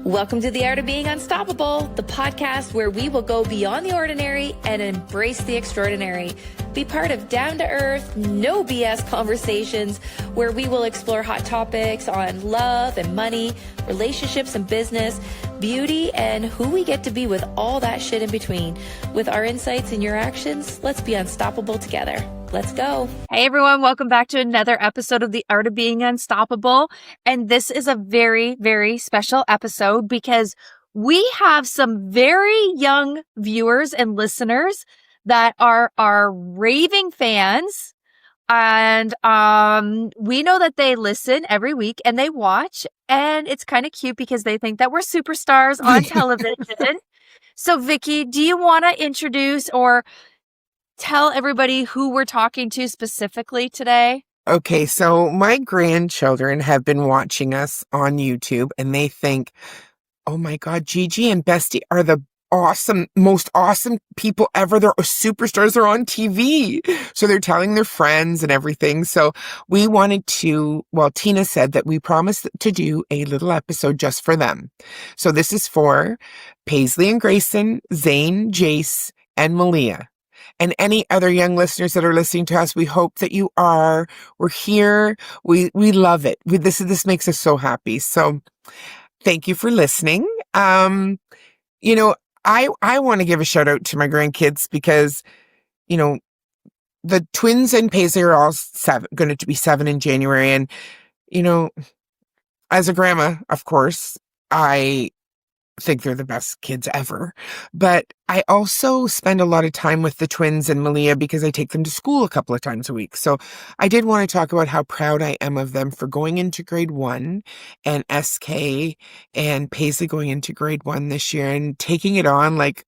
Welcome to The Art of Being Unstoppable, the podcast where we will go beyond the ordinary and embrace the extraordinary. Be part of down-to-earth, no BS conversations where we will explore hot topics on love and money, relationships and business, beauty, and who we get to be with all that shit in between. With our insights and your actions, let's be unstoppable together. Let's go. Hey everyone, welcome back to another episode of The Art of Being Unstoppable. And this is a very, very special episode because we have some very young viewers and listeners that are our raving fans. And we know that they listen every week and they watch. And it's kind of cute because they think that we're superstars on television. So Vicky, do you want to introduce or tell everybody who we're talking to specifically today? Okay, so my grandchildren have been watching us on YouTube and they think, oh my God, Gigi and Bestie are the most awesome people ever. They're superstars. They're on TV. So they're telling their friends and everything. So we wanted to, Tina said that we promised to do a little episode just for them. So this is for Paisley and Grayson, Zane, Jace, and Malia. And any other young listeners that are listening to us, we hope that you are. We're here. We love it. This makes us so happy. So thank you for listening. I want to give a shout out to my grandkids because, the twins and Paisley are all going to be 7 in January. And, as a grandma, of course, I think they're the best kids ever. But I also spend a lot of time with the twins and Malia because I take them to school a couple of times a week. So I did want to talk about how proud I am of them for going into grade 1 and SK and Paisley going into grade 1 this year and taking it on like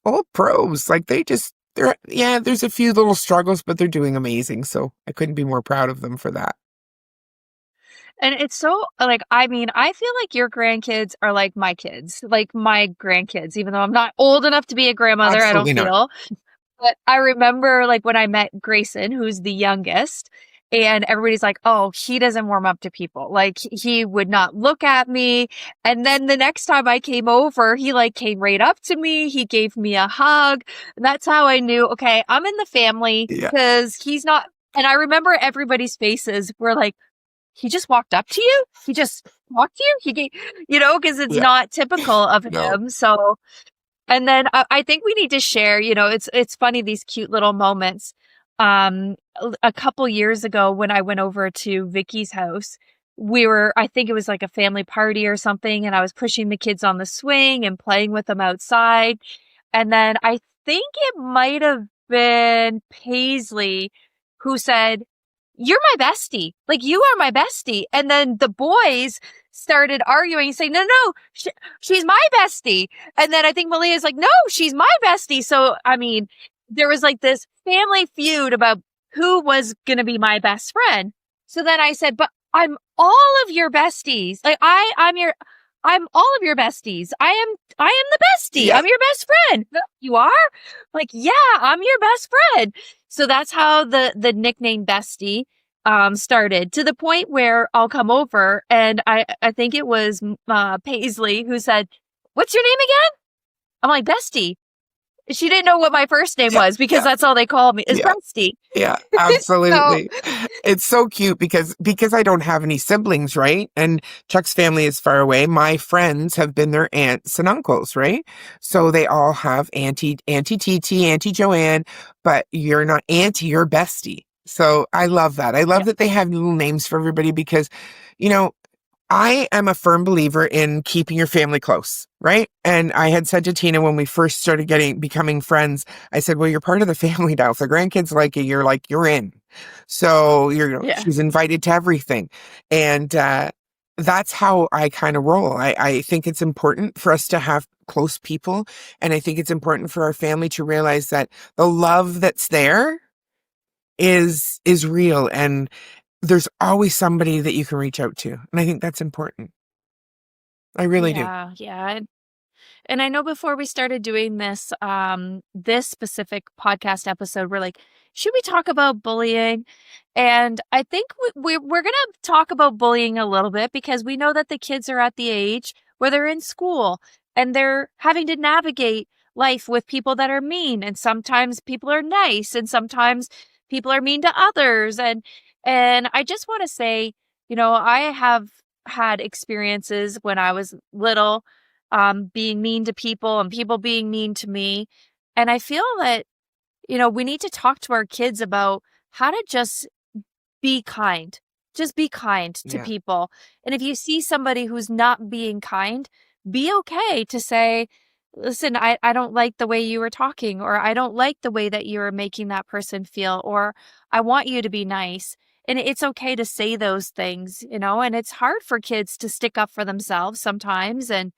all pros. Like there's a few little struggles, but they're doing amazing. So I couldn't be more proud of them for that. And it's so, I feel like your grandkids are like my kids, like my grandkids, even though I'm not old enough to be a grandmother, Absolutely I don't feel. But I remember when I met Grayson, who's the youngest, and everybody's like, oh, he doesn't warm up to people. Like, he would not look at me. And then the next time I came over, he came right up to me. He gave me a hug. And that's how I knew, okay, I'm in the family because he's not. And I remember everybody's faces were like, he just walked up to you? He just walked to you? He gave, because it's not typical of him. So, and then I think we need to share, it's funny, these cute little moments. A couple years ago when I went over to Vicky's house, I think it was like a family party or something. And I was pushing the kids on the swing and playing with them outside. And then I think it might have been Paisley who said, you're my bestie. Like, you are my bestie. And then the boys started arguing, saying, no, she's my bestie. And then I think Malia's like, no, she's my bestie. So, there was this family feud about who was going to be my best friend. So then I said, but I'm all of your besties. Like, I'm all of your besties. I am the bestie. Yeah. I'm your best friend. You are? Like, yeah, I'm your best friend. So that's how the nickname Bestie started, to the point where I'll come over and I think it was Paisley who said, what's your name again? I'm like, Bestie. She didn't know what my first name was because that's all they called me is Bestie. Yeah, absolutely. It's so cute because I don't have any siblings, right? And Chuck's family is far away. My friends have been their aunts and uncles, right? So they all have Auntie Titi, Auntie Joanne, but you're not Auntie, you're Bestie. So I love that. I love that they have little names for everybody because, I am a firm believer in keeping your family close, right? And I had said to Tina when we first started becoming friends, I said, well, you're part of the family now. If the grandkids like you, you're in. So she's invited to everything. And that's how I kind of roll. I think it's important for us to have close people. And I think it's important for our family to realize that the love that's there is real. And there's always somebody that you can reach out to. And I think that's important. I really do. Yeah. And I know before we started doing this, this specific podcast episode, we're like, should we talk about bullying? And I think we're going to talk about bullying a little bit because we know that the kids are at the age where they're in school and they're having to navigate life with people that are mean, and sometimes people are nice, and sometimes people are mean to others. And I just want to say, I have had experiences when I was little, being mean to people and people being mean to me. And I feel that, we need to talk to our kids about how to just be kind. Just be kind to Yeah. people. And if you see somebody who's not being kind, be okay to say, listen, I don't like the way you were talking, or I don't like the way that you're making that person feel, or I want you to be nice. And it's okay to say those things, and it's hard for kids to stick up for themselves sometimes and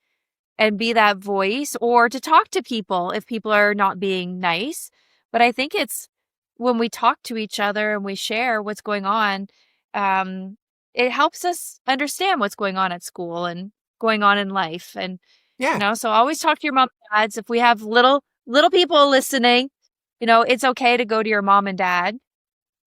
be that voice, or to talk to people if people are not being nice. But I think it's when we talk to each other and we share what's going on, um, it helps us understand what's going on at school and going on in life. And, Yeah, so always talk to your mom and dads. If we have little people listening, it's okay to go to your mom and dad.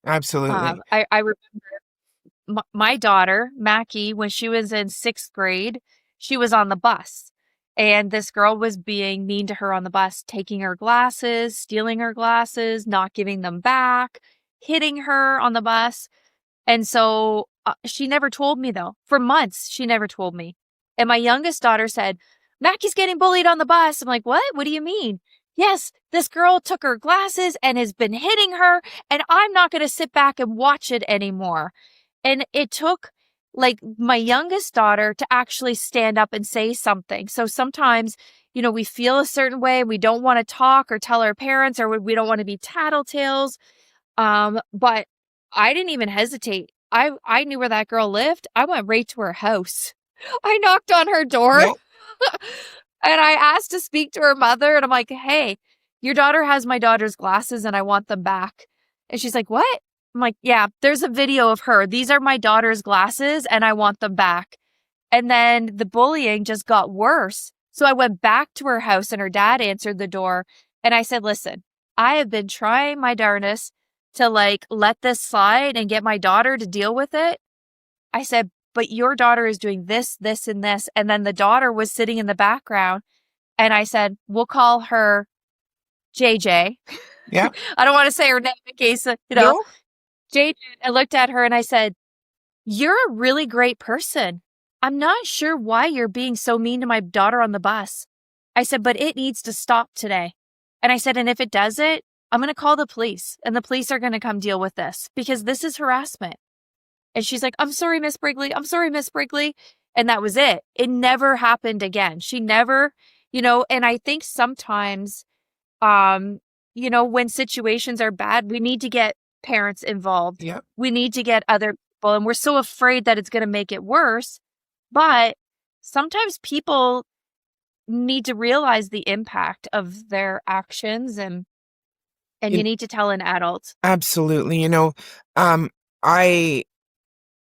absolutely. I remember my daughter, Mackie, when she was in 6th grade, she was on the bus. And this girl was being mean to her on the bus, taking her glasses, stealing her glasses, not giving them back, hitting her on the bus. And so she never told me, though. For months, she never told me. And my youngest daughter said, Mackie's getting bullied on the bus. I'm like, what? What do you mean? Yes, this girl took her glasses and has been hitting her, and I'm not going to sit back and watch it anymore. And it took like my youngest daughter to actually stand up and say something. So sometimes, we feel a certain way. We don't want to talk or tell our parents, or we don't want to be tattletales. But I didn't even hesitate. I knew where that girl lived. I went right to her house. I knocked on her door Yeah. and I asked to speak to her mother. And I'm like, hey, your daughter has my daughter's glasses and I want them back. And she's like, what? I'm like, yeah, there's a video of her. These are my daughter's glasses and I want them back. And then the bullying just got worse. So I went back to her house and her dad answered the door. And I said, listen, I have been trying my darnest to let this slide and get my daughter to deal with it. I said, but your daughter is doing this, this, and this. And then the daughter was sitting in the background. And I said, we'll call her JJ. Yeah. I don't want to say her name in case, No. JJ. I looked at her and I said, you're a really great person. I'm not sure why you're being so mean to my daughter on the bus. I said, but it needs to stop today. And I said, and if it doesn't, I'm going to call the police and the police are going to come deal with this because this is harassment. And she's like, I'm sorry, Miss Brigley. I'm sorry, Miss Brigley. And that was it. It never happened again. She never, and I think sometimes, when situations are bad, we need to get parents involved. Yeah. We need to get other people. And we're so afraid that it's going to make it worse. But sometimes people need to realize the impact of their actions, and you You- need to tell an adult. Absolutely. Um, I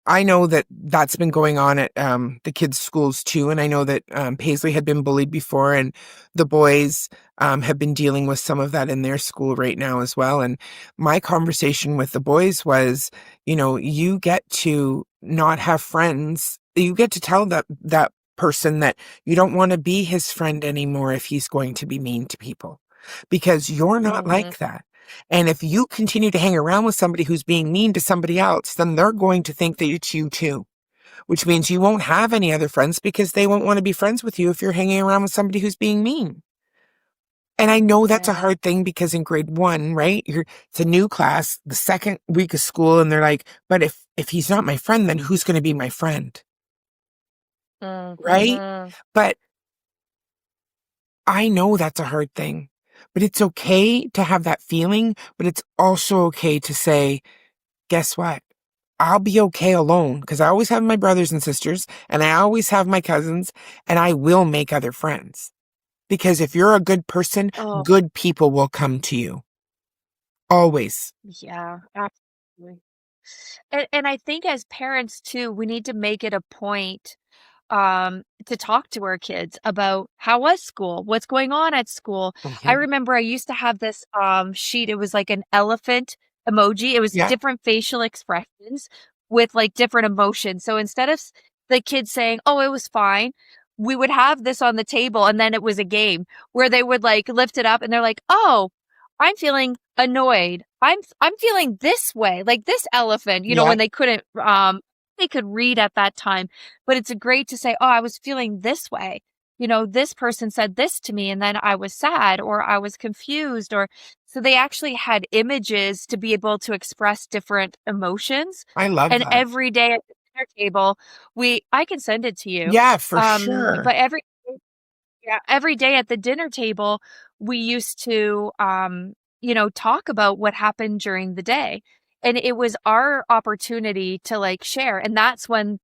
I know that that's been going on at the kids' schools too, and I know that Paisley had been bullied before, and the boys have been dealing with some of that in their school right now as well. And my conversation with the boys was, you get to not have friends. You get to tell that person that you don't want to be his friend anymore if he's going to be mean to people, because you're not Mhm. like that. And if you continue to hang around with somebody who's being mean to somebody else, then they're going to think that it's you too, which means you won't have any other friends because they won't want to be friends with you if you're hanging around with somebody who's being mean. And I know that's a Yeah. hard thing because in grade 1, right? It's a new class, the second week of school, and they're like, but if he's not my friend, then who's going to be my friend? Right? Mhm. But I know that's a hard thing. But it's okay to have that feeling, but it's also okay to say, guess what? I'll be okay alone because I always have my brothers and sisters and I always have my cousins, and I will make other friends. Because if you're a good person, Oh, good people will come to you. Always. yeah, absolutely. And I think as parents too, we need to make it a point to talk to our kids about how was school, what's going on at school. I Mhm. remember I used to have this sheet. It was like an elephant emoji. It was Yeah. different facial expressions with like different emotions. So instead of the kids saying, "Oh, it was fine," we would have this on the table, and then it was a game where they would like lift it up and they're like, "Oh, I'm feeling annoyed. I'm feeling this way, like this elephant," Yeah, when they could read at that time. But it's great to say, "Oh, I was feeling this way. This person said this to me and then I was sad or I was confused," or so they actually had images to be able to express different emotions. I love And that. every day at the dinner table, I can send it to you. Yeah, for sure. But every day at the dinner table, we used to, talk about what happened during the day. And it was our opportunity to like share. And that's when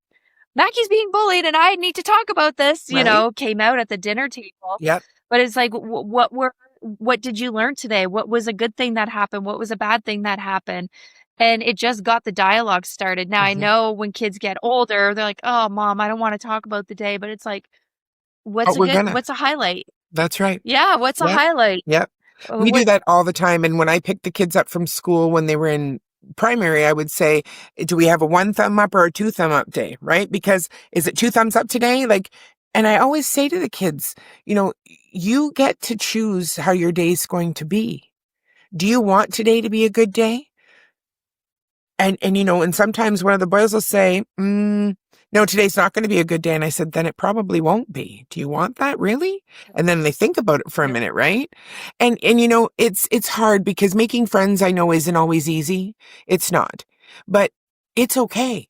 Mackie's being bullied and I need to talk about this, Right? came out at the dinner table. Yep. But it's like, what did you learn today? What was a good thing that happened? What was a bad thing that happened? And it just got the dialogue started. Now I Hmm. know when kids get older, they're like, "Oh, mom, I don't want to talk about the day." But it's like, But we're gonna. what's a highlight? That's right. Yeah, what's a Yep. highlight? Yep. We do What that all the time. And when I picked the kids up from school when they were in primary, I would say, do we have a one thumb up or a two thumb up day? Right? Because is it two thumbs up today? Like, and I always say to the kids, you get to choose how your day's going to be. Do you want today to be a good day? And sometimes one of the boys will say, no, today's not going to be a good day. And I said, then it probably won't be. Do you want that really? And then they think about it for a Yep. minute, right? And it's hard because making friends, I know, isn't always easy. It's not, but it's okay.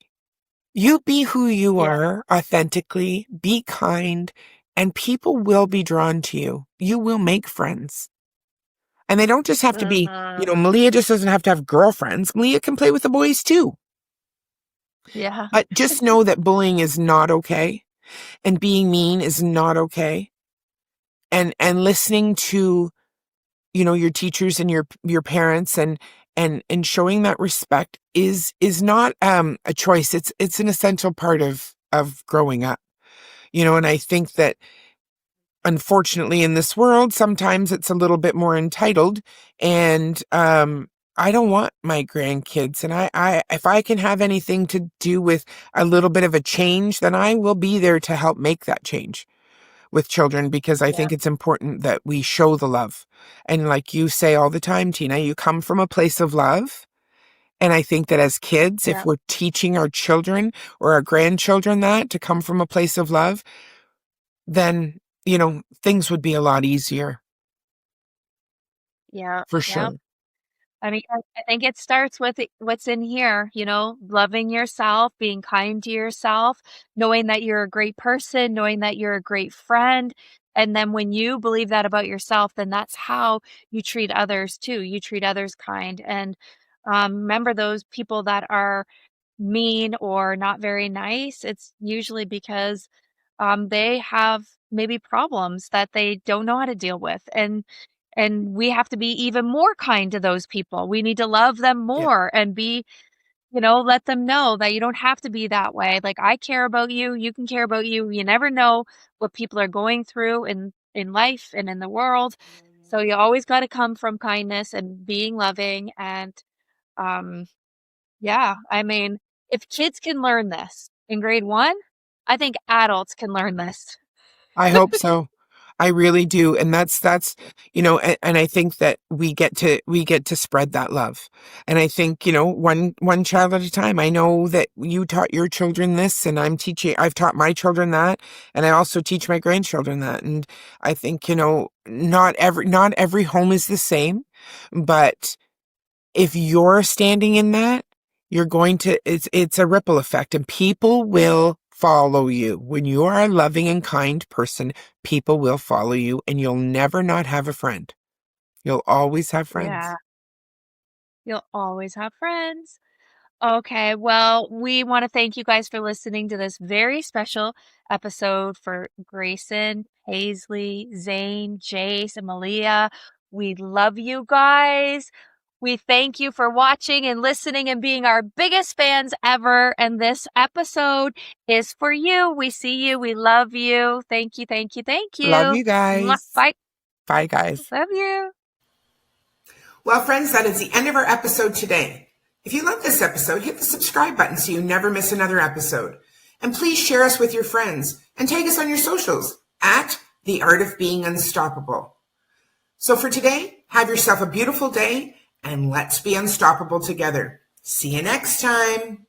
You be who you Yeah. are authentically, be kind, and people will be drawn to you. You will make friends. And they don't just have to be, Mhm. Malia just doesn't have to have girlfriends. Malia can play with the boys too. Yeah. But just know that bullying is not okay and being mean is not okay. And listening to, your teachers and your parents and showing that respect is not a choice. It's an essential part of growing up. And I think that unfortunately in this world sometimes it's a little bit more entitled, and I don't want my grandkids, and I if I can have anything to do with a little bit of a change, then I will be there to help make that change with children, because I Yeah. think it's important that we show the love. And like you say all the time, Tina, you come from a place of love. And I think that as kids, if Yeah. we're teaching our children or our grandchildren that to come from a place of love, then, things would be a lot easier Yeah. for Yeah. sure. I mean, I think it starts with what's in here, loving yourself, being kind to yourself, knowing that you're a great person, knowing that you're a great friend. And then when you believe that about yourself, then that's how you treat others too. You treat others kind. And remember those people that are mean or not very nice, it's usually because they have maybe problems that they don't know how to deal with. And we have to be even more kind to those people. We need to love them Yeah. more and let them know that you don't have to be that way. Like, I care about you, you can care about you. You never know what people are going through in life and in the world. So you always got to come from kindness and being loving. And um yeah, I mean, if kids can learn this in grade 1, I think adults can learn this. I hope so. I really do. And that's, and I think that we get to spread that love. And I think, one child at a time. I know that you taught your children this, and I've taught my children that, and I also teach my grandchildren that. And I think, not every home is the same, but if you're standing in that, it's a ripple effect, and people will follow you. When you are a loving and kind person, people will follow you, and you'll never not have a friend. You'll always have friends. Yeah, you'll always have friends. Okay, well, we want to thank you guys for listening to this very special episode for Grayson, Paisley, Zane, Jace, and Malia. We love you guys. We thank you for watching and listening and being our biggest fans ever. And this episode is for you. We see you. We love you. Thank you, thank you, thank Love you. you Mwah. guys. Bye. Bye, guys. Love you. Well, friends, that is the end of our episode today. If you love this episode, hit the subscribe button so you never miss another episode. And please share us with your friends and tag us on your socials at The Art of Being Unstoppable. So for today, have yourself a beautiful day and let's be unstoppable together. See you next time.